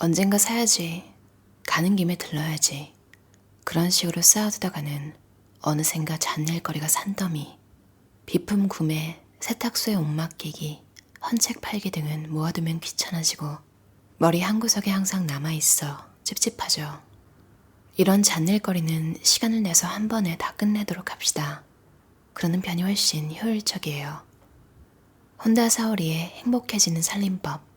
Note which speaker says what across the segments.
Speaker 1: 언젠가 사야지. 가는 김에 들러야지. 그런 식으로 쌓아두다가는 어느샌가 잔일거리가 산더미, 비품 구매, 세탁소에 옷 맡기기, 헌책 팔기 등은 모아두면 귀찮아지고 머리 한구석에 항상 남아있어 찝찝하죠. 이런 잔일거리는 시간을 내서 한 번에 다 끝내도록 합시다. 그러는 편이 훨씬 효율적이에요. 혼다 사오리의 행복해지는 살림법.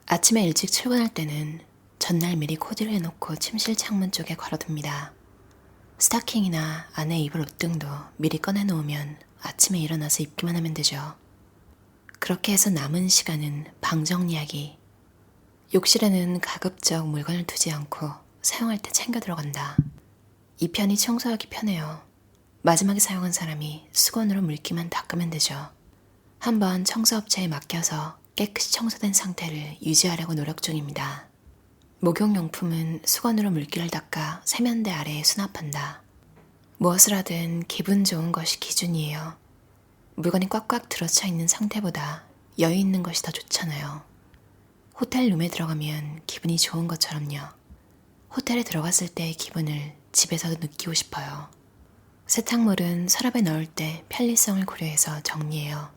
Speaker 1: 아침에 일찍 출근할 때는 전날 미리 코디를 해놓고 침실 창문 쪽에 걸어둡니다. 스타킹이나 안에 입을 옷 등도 미리 꺼내놓으면 아침에 일어나서 입기만 하면 되죠. 그렇게 해서 남은 시간은 방 정리하기. 욕실에는 가급적 물건을 두지 않고 사용할 때 챙겨 들어간다. 이 편이 청소하기 편해요. 마지막에 사용한 사람이 수건으로 물기만 닦으면 되죠. 한번 청소업체에 맡겨서 깨끗이 청소된 상태를 유지하려고 노력 중입니다. 목욕용품은 수건으로 물기를 닦아 세면대 아래에 수납한다. 무엇을 하든 기분 좋은 것이 기준이에요. 물건이 꽉꽉 들어차 있는 상태보다 여유 있는 것이 더 좋잖아요. 호텔 룸에 들어가면 기분이 좋은 것처럼요. 호텔에 들어갔을 때의 기분을 집에서도 느끼고 싶어요. 세탁물은 서랍에 넣을 때 편리성을 고려해서 정리해요.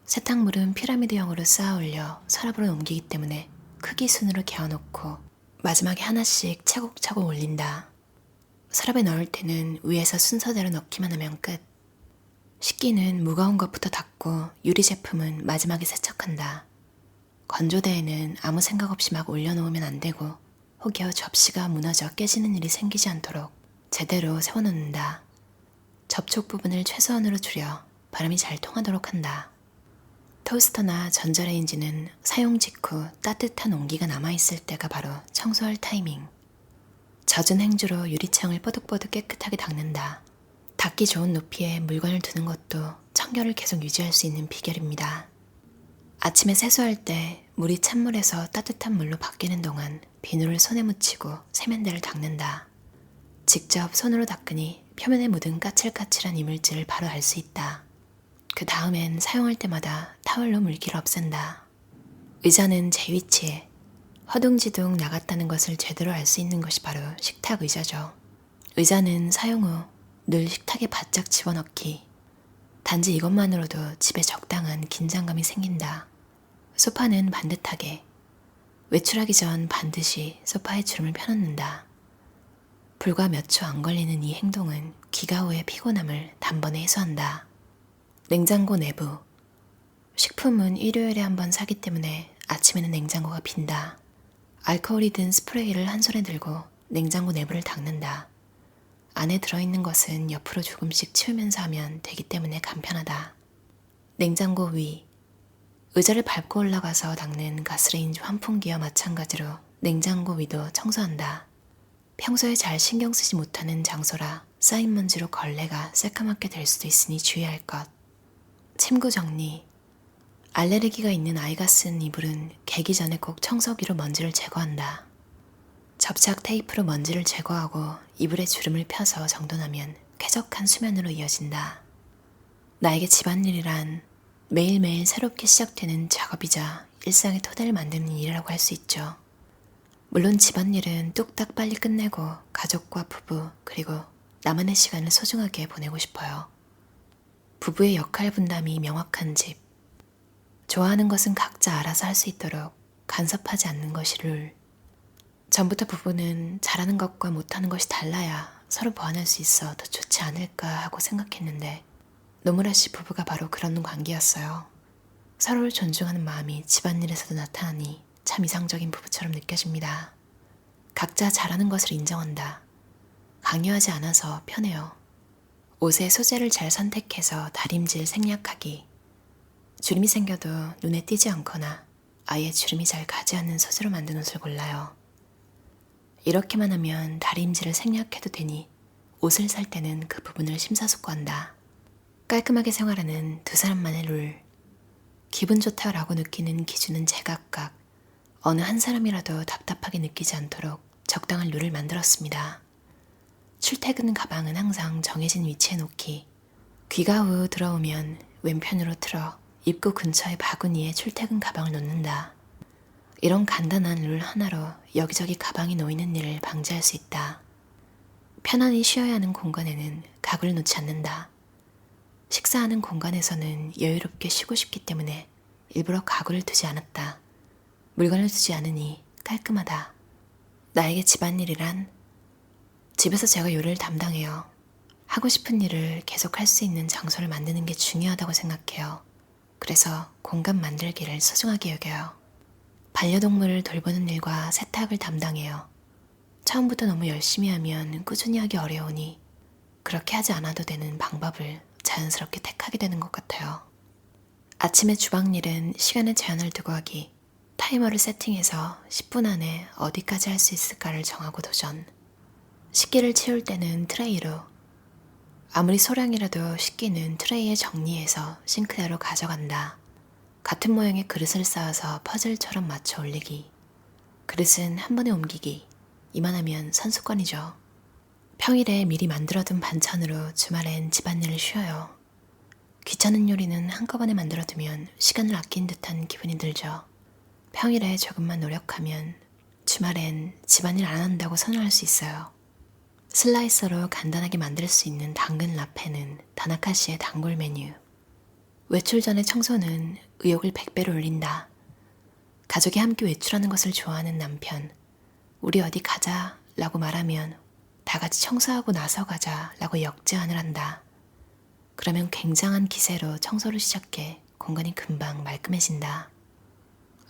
Speaker 1: 세탁물은 피라미드형으로 쌓아 올려 서랍으로 옮기기 때문에 크기 순으로 개어놓고 마지막에 하나씩 차곡차곡 올린다. 서랍에 넣을 때는 위에서 순서대로 넣기만 하면 끝. 식기는 무거운 것부터 닦고 유리 제품은 마지막에 세척한다. 건조대에는 아무 생각 없이 막 올려놓으면 안 되고 혹여 접시가 무너져 깨지는 일이 생기지 않도록 제대로 세워놓는다. 접촉 부분을 최소한으로 줄여 바람이 잘 통하도록 한다. 토스터나 전자레인지는 사용 직후 따뜻한 온기가 남아있을 때가 바로 청소할 타이밍. 젖은 행주로 유리창을 뽀득뽀득 깨끗하게 닦는다. 닦기 좋은 높이에 물건을 두는 것도 청결을 계속 유지할 수 있는 비결입니다. 아침에 세수할 때 물이 찬물에서 따뜻한 물로 바뀌는 동안 비누를 손에 묻히고 세면대를 닦는다. 직접 손으로 닦으니 표면에 묻은 까칠까칠한 이물질을 바로 알 수 있다. 그 다음엔 사용할 때마다 타월로 물기를 없앤다. 의자는 제 위치에 허둥지둥 나갔다는 것을 제대로 알 수 있는 것이 바로 식탁 의자죠. 의자는 사용 후 늘 식탁에 바짝 집어넣기. 단지 이것만으로도 집에 적당한 긴장감이 생긴다. 소파는 반듯하게. 외출하기 전 반드시 소파에 주름을 펴놓는다. 불과 몇 초 안 걸리는 이 행동은 귀가 후의 피곤함을 단번에 해소한다. 냉장고 내부. 식품은 일요일에 한 번 사기 때문에 아침에는 냉장고가 빈다. 알코올이 든 스프레이를 한 손에 들고 냉장고 내부를 닦는다. 안에 들어있는 것은 옆으로 조금씩 치우면서 하면 되기 때문에 간편하다. 냉장고 위. 의자를 밟고 올라가서 닦는 가스레인지 환풍기와 마찬가지로 냉장고 위도 청소한다. 평소에 잘 신경 쓰지 못하는 장소라 쌓인 먼지로 걸레가 새까맣게 될 수도 있으니 주의할 것. 침구 정리. 알레르기가 있는 아이가 쓴 이불은 개기 전에 꼭 청소기로 먼지를 제거한다. 접착 테이프로 먼지를 제거하고 이불에 주름을 펴서 정돈하면 쾌적한 수면으로 이어진다. 나에게 집안일이란 매일매일 새롭게 시작되는 작업이자 일상의 토대를 만드는 일이라고 할 수 있죠. 물론 집안일은 뚝딱 빨리 끝내고 가족과 부부 그리고 나만의 시간을 소중하게 보내고 싶어요. 부부의 역할 분담이 명확한 집. 좋아하는 것은 각자 알아서 할 수 있도록 간섭하지 않는 것이 룰. 전부터 부부는 잘하는 것과 못하는 것이 달라야 서로 보완할 수 있어 더 좋지 않을까 하고 생각했는데 노무라 씨 부부가 바로 그런 관계였어요. 서로를 존중하는 마음이 집안일에서도 나타나니 참 이상적인 부부처럼 느껴집니다. 각자 잘하는 것을 인정한다. 강요하지 않아서 편해요. 옷의 소재를 잘 선택해서 다림질 생략하기. 주름이 생겨도 눈에 띄지 않거나 아예 주름이 잘 가지 않는 소재로 만든 옷을 골라요. 이렇게만 하면 다림질을 생략해도 되니 옷을 살 때는 그 부분을 심사숙고한다. 깔끔하게 생활하는 두 사람만의 룰. 기분 좋다라고 느끼는 기준은 제각각 어느 한 사람이라도 답답하게 느끼지 않도록 적당한 룰을 만들었습니다. 출퇴근 가방은 항상 정해진 위치에 놓기. 귀가 후 들어오면 왼편으로 틀어 입구 근처의 바구니에 출퇴근 가방을 놓는다. 이런 간단한 룰 하나로 여기저기 가방이 놓이는 일을 방지할 수 있다. 편안히 쉬어야 하는 공간에는 가구를 놓지 않는다. 식사하는 공간에서는 여유롭게 쉬고 싶기 때문에 일부러 가구를 두지 않았다. 물건을 두지 않으니 깔끔하다. 나에게 집안일이란 집에서 제가 요리를 담당해요. 하고 싶은 일을 계속 할 수 있는 장소를 만드는 게 중요하다고 생각해요. 그래서 공간 만들기를 소중하게 여겨요. 반려동물을 돌보는 일과 세탁을 담당해요. 처음부터 너무 열심히 하면 꾸준히 하기 어려우니 그렇게 하지 않아도 되는 방법을 자연스럽게 택하게 되는 것 같아요. 아침에 주방일은 시간에 제한을 두고 하기, 타이머를 세팅해서 10분 안에 어디까지 할 수 있을까를 정하고 도전. 식기를 치울 때는 트레이로, 아무리 소량이라도 식기는 트레이에 정리해서 싱크대로 가져간다. 같은 모양의 그릇을 쌓아서 퍼즐처럼 맞춰 올리기. 그릇은 한 번에 옮기기. 이만하면 선수권이죠. 평일에 미리 만들어둔 반찬으로 주말엔 집안일을 쉬어요. 귀찮은 요리는 한꺼번에 만들어두면 시간을 아낀 듯한 기분이 들죠. 평일에 조금만 노력하면 주말엔 집안일 안 한다고 선언할 수 있어요. 슬라이서로 간단하게 만들 수 있는 당근 라페는 다나카시의 단골 메뉴. 외출 전에 청소는 의욕을 100배로 올린다. 가족이 함께 외출하는 것을 좋아하는 남편. 우리 어디 가자 라고 말하면 다 같이 청소하고 나서 가자 라고 역제안을 한다. 그러면 굉장한 기세로 청소를 시작해 공간이 금방 말끔해진다.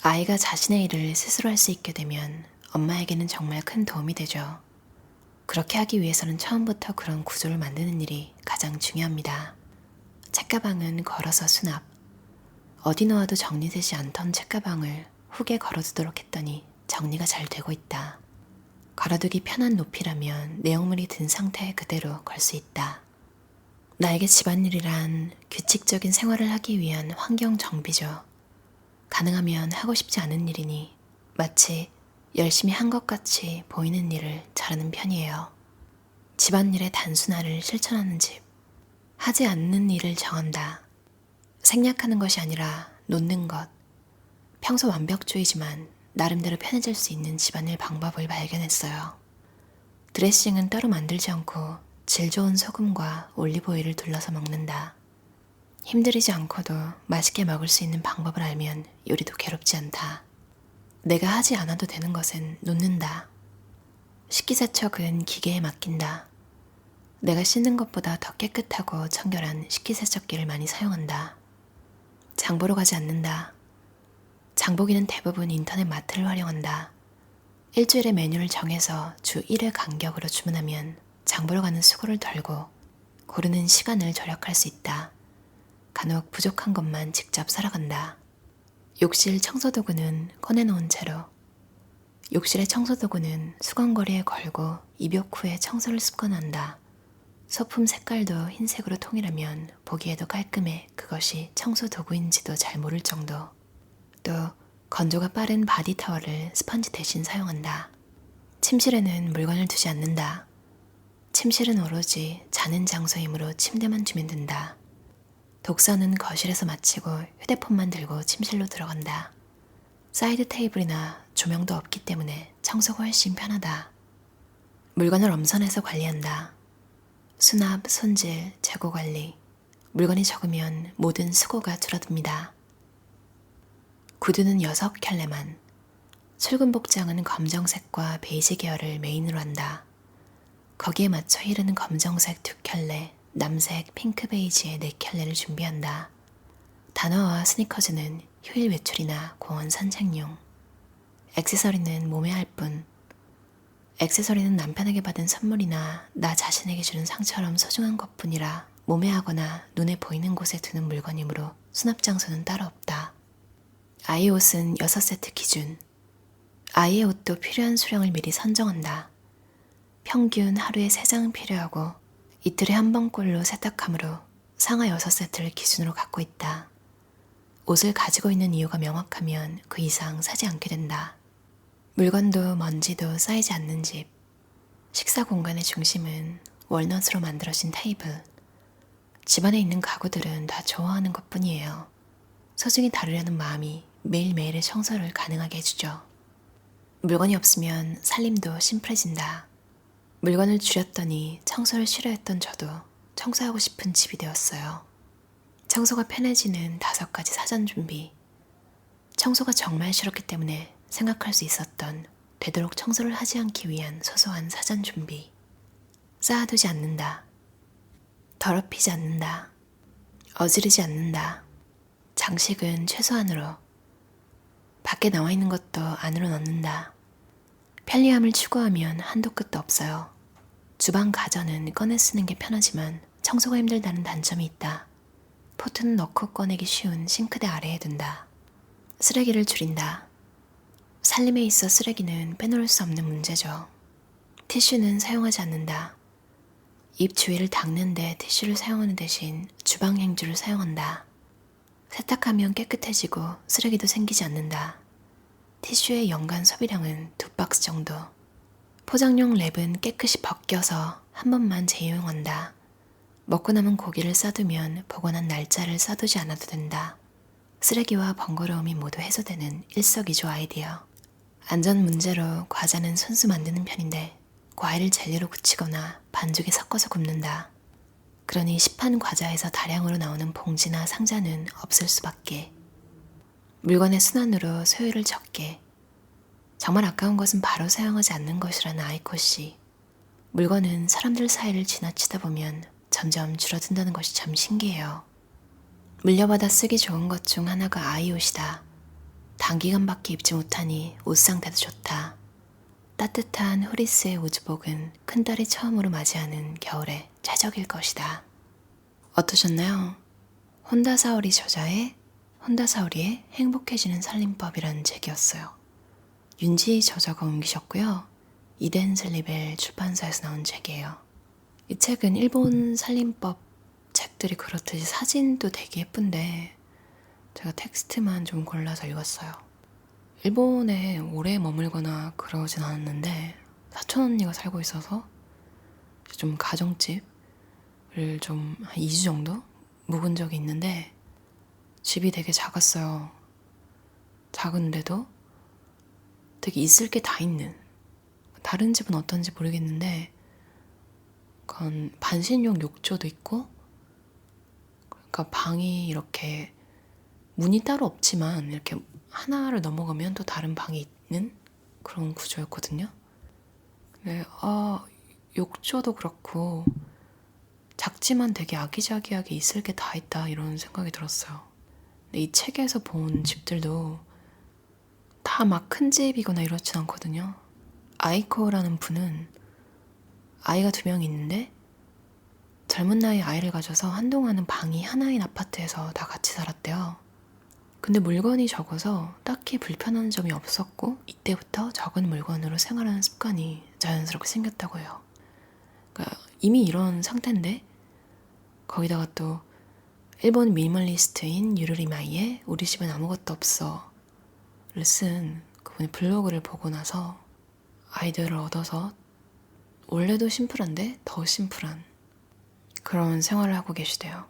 Speaker 1: 아이가 자신의 일을 스스로 할 수 있게 되면 엄마에게는 정말 큰 도움이 되죠. 그렇게 하기 위해서는 처음부터 그런 구조를 만드는 일이 가장 중요합니다. 책가방은 걸어서 수납. 어디 놓아도 정리되지 않던 책가방을 훅에 걸어두도록 했더니 정리가 잘 되고 있다. 걸어두기 편한 높이라면 내용물이 든 상태 그대로 걸 수 있다. 나에게 집안일이란 규칙적인 생활을 하기 위한 환경 정비죠. 가능하면 하고 싶지 않은 일이니 마치 열심히 한 것 같이 보이는 일을 잘하는 편이에요. 집안일의 단순화를 실천하는 집. 하지 않는 일을 정한다. 생략하는 것이 아니라 놓는 것. 평소 완벽주의지만 나름대로 편해질 수 있는 집안일 방법을 발견했어요. 드레싱은 따로 만들지 않고 질 좋은 소금과 올리브오일을 둘러서 먹는다. 힘들이지 않고도 맛있게 먹을 수 있는 방법을 알면 요리도 괴롭지 않다. 내가 하지 않아도 되는 것은 놓는다. 식기세척은 기계에 맡긴다. 내가 씻는 것보다 더 깨끗하고 청결한 식기세척기를 많이 사용한다. 장보러 가지 않는다. 장보기는 대부분 인터넷 마트를 활용한다. 일주일에 메뉴를 정해서 주 1회 간격으로 주문하면 장보러 가는 수고를 덜고 고르는 시간을 절약할 수 있다. 간혹 부족한 것만 직접 사러 간다. 욕실 청소도구는 꺼내놓은 채로. 욕실의 청소도구는 수건거리에 걸고 입욕 후에 청소를 습관한다. 소품 색깔도 흰색으로 통일하면 보기에도 깔끔해 그것이 청소 도구인지도 잘 모를 정도. 또 건조가 빠른 바디 타월을 스펀지 대신 사용한다. 침실에는 물건을 두지 않는다. 침실은 오로지 자는 장소이므로 침대만 두면 된다. 독서는 거실에서 마치고 휴대폰만 들고 침실로 들어간다. 사이드 테이블이나 조명도 없기 때문에 청소가 훨씬 편하다. 물건을 엄선해서 관리한다. 수납, 손질, 재고 관리. 물건이 적으면 모든 수고가 줄어듭니다. 구두는 6켤레만. 출근 복장은 검정색과 베이지 계열을 메인으로 한다. 거기에 맞춰 힐은 검정색 2켤레, 남색 핑크 베이지의 4켤레를 준비한다. 단어와 스니커즈는 휴일 외출이나 공원 산책용. 액세서리는 몸에 할 뿐. 액세서리는 남편에게 받은 선물이나 나 자신에게 주는 상처럼 소중한 것뿐이라 몸에 하거나 눈에 보이는 곳에 두는 물건이므로 수납 장소는 따로 없다. 아이 옷은 6세트 기준. 아이의 옷도 필요한 수량을 미리 선정한다. 평균 하루에 3장 필요하고 이틀에 한 번꼴로 세탁하므로 상하 6세트를 기준으로 갖고 있다. 옷을 가지고 있는 이유가 명확하면 그 이상 사지 않게 된다. 물건도 먼지도 쌓이지 않는 집. 식사 공간의 중심은 월넛으로 만들어진 테이블. 집안에 있는 가구들은 다 좋아하는 것뿐이에요. 소중히 다루려는 마음이 매일매일의 청소를 가능하게 해주죠. 물건이 없으면 살림도 심플해진다. 물건을 줄였더니 청소를 싫어했던 저도 청소하고 싶은 집이 되었어요. 청소가 편해지는 5가지 사전 준비. 청소가 정말 싫었기 때문에 생각할 수 있었던 되도록 청소를 하지 않기 위한 소소한 사전 준비. 쌓아두지 않는다. 더럽히지 않는다. 어지르지 않는다. 장식은 최소한으로. 밖에 나와 있는 것도 안으로 넣는다. 편리함을 추구하면 한도 끝도 없어요. 주방 가전은 꺼내 쓰는 게 편하지만 청소가 힘들다는 단점이 있다. 포트는 넣고 꺼내기 쉬운 싱크대 아래에 둔다. 쓰레기를 줄인다. 살림에 있어 쓰레기는 빼놓을 수 없는 문제죠. 티슈는 사용하지 않는다. 입 주위를 닦는 데 티슈를 사용하는 대신 주방 행주를 사용한다. 세탁하면 깨끗해지고 쓰레기도 생기지 않는다. 티슈의 연간 소비량은 2박스 정도. 포장용 랩은 깨끗이 벗겨서 한 번만 재이용한다. 먹고 남은 고기를 싸두면 보관한 날짜를 싸두지 않아도 된다. 쓰레기와 번거로움이 모두 해소되는 일석이조 아이디어. 안전 문제로 과자는 손수 만드는 편인데 과일을 젤리로 굳히거나 반죽에 섞어서 굽는다. 그러니 시판 과자에서 다량으로 나오는 봉지나 상자는 없을 수밖에. 물건의 순환으로 소요를 적게. 정말 아까운 것은 바로 사용하지 않는 것이라는 아이코씨. 물건은 사람들 사이를 지나치다 보면 점점 줄어든다는 것이 참 신기해요. 물려받아 쓰기 좋은 것 중 하나가 아이옷이다. 단기간밖에 입지 못하니 옷 상태도 좋다. 따뜻한 후리스의 우즈복은 큰딸이 처음으로 맞이하는 겨울에 최적일 것이다. 어떠셨나요? 혼다사오리 저자의 혼다사오리의 행복해지는 살림법이라는 책이었어요. 윤지 저자가 옮기셨고요. 이덴 슬리벨 출판사에서 나온 책이에요. 이 책은 일본 살림법 책들이 그렇듯이 사진도 되게 예쁜데 제가 텍스트만 좀 골라서 읽었어요. 일본에 오래 머물거나 그러진 않았는데 사촌 언니가 살고 있어서 좀 가정집을 좀 한 2주 정도 묵은 적이 있는데 집이 되게 작았어요. 작은데도 되게 있을 게 다 있는, 다른 집은 어떤지 모르겠는데 약간 반신욕 욕조도 있고, 그러니까 방이 이렇게 문이 따로 없지만 이렇게 하나를 넘어가면 또 다른 방이 있는 그런 구조였거든요. 네, 욕조도 그렇고 작지만 되게 아기자기하게 있을 게 다 있다 이런 생각이 들었어요. 근데 이 책에서 본 집들도 다 막 큰 집이거나 이렇진 않거든요. 아이코라는 분은 아이가 2명 있는데 젊은 나이에 아이를 가져서 한동안은 방이 하나인 아파트에서 다 같이 살았대요. 근데 물건이 적어서 딱히 불편한 점이 없었고 이때부터 적은 물건으로 생활하는 습관이 자연스럽게 생겼다고 해요. 그러니까 이미 이런 상태인데 거기다가 또 일본 미니멀리스트인 유루리마이의 우리 집엔 아무것도 없어 를 쓴 그분의 블로그를 보고 나서 아이디어를 얻어서 원래도 심플한데 더 심플한 그런 생활을 하고 계시대요.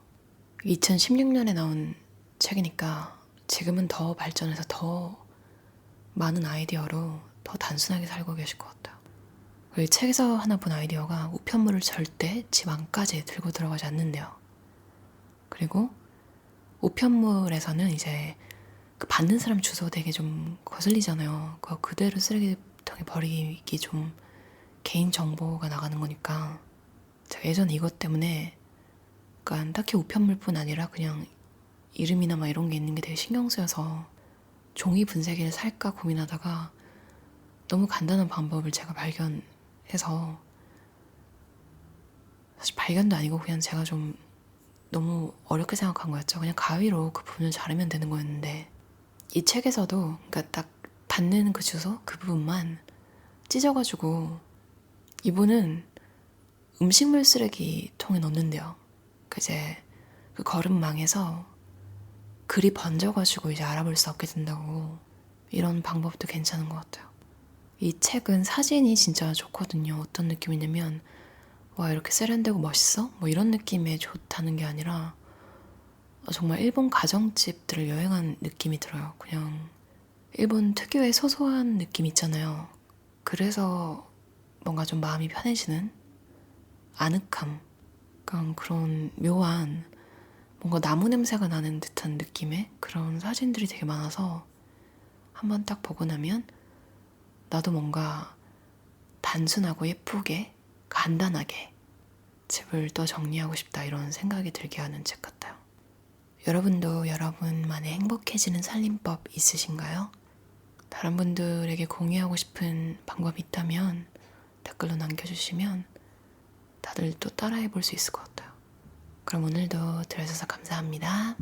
Speaker 1: 2016년에 나온 책이니까 지금은 더 발전해서 더 많은 아이디어로 더 단순하게 살고 계실 것 같아요. 이 책에서 하나 본 아이디어가 우편물을 절대 집 안까지 들고 들어가지 않는데요. 그리고 우편물에서는 이제 그 받는 사람 주소 되게 좀 거슬리잖아요. 그거 그대로 쓰레기통에 버리기 좀 개인 정보가 나가는 거니까 제가 예전에 이것 때문에 그러니까 딱히 우편물뿐 아니라 그냥 이름이나 막 이런 게 있는 게 되게 신경 쓰여서 종이 분쇄기를 살까 고민하다가 너무 간단한 방법을 제가 발견해서, 사실 발견도 아니고 그냥 제가 좀 너무 어렵게 생각한 거였죠. 그냥 가위로 그 부분을 자르면 되는 거였는데 이 책에서도 그러니까 딱 닿는 그 주소 그 부분만 찢어가지고 이분은 음식물 쓰레기통에 넣는데요. 이제 그 거름망에서 글이 번져가지고 이제 알아볼 수 없게 된다고. 이런 방법도 괜찮은 것 같아요. 이 책은 사진이 진짜 좋거든요. 어떤 느낌이냐면 와 이렇게 세련되고 멋있어? 뭐 이런 느낌에 좋다는 게 아니라 정말 일본 가정집들을 여행한 느낌이 들어요. 그냥 일본 특유의 소소한 느낌 있잖아요. 그래서 뭔가 좀 마음이 편해지는 아늑함, 약간 그런 묘한 뭔가 나무 냄새가 나는 듯한 느낌의 그런 사진들이 되게 많아서 한번 딱 보고 나면 나도 뭔가 단순하고 예쁘게 간단하게 집을 또 정리하고 싶다 이런 생각이 들게 하는 책 같아요. 여러분도 여러분만의 행복해지는 살림법 있으신가요? 다른 분들에게 공유하고 싶은 방법이 있다면 댓글로 남겨주시면 다들 또 따라해 볼 수 있을 것 같아요. 그럼 오늘도 들어주셔서 감사합니다.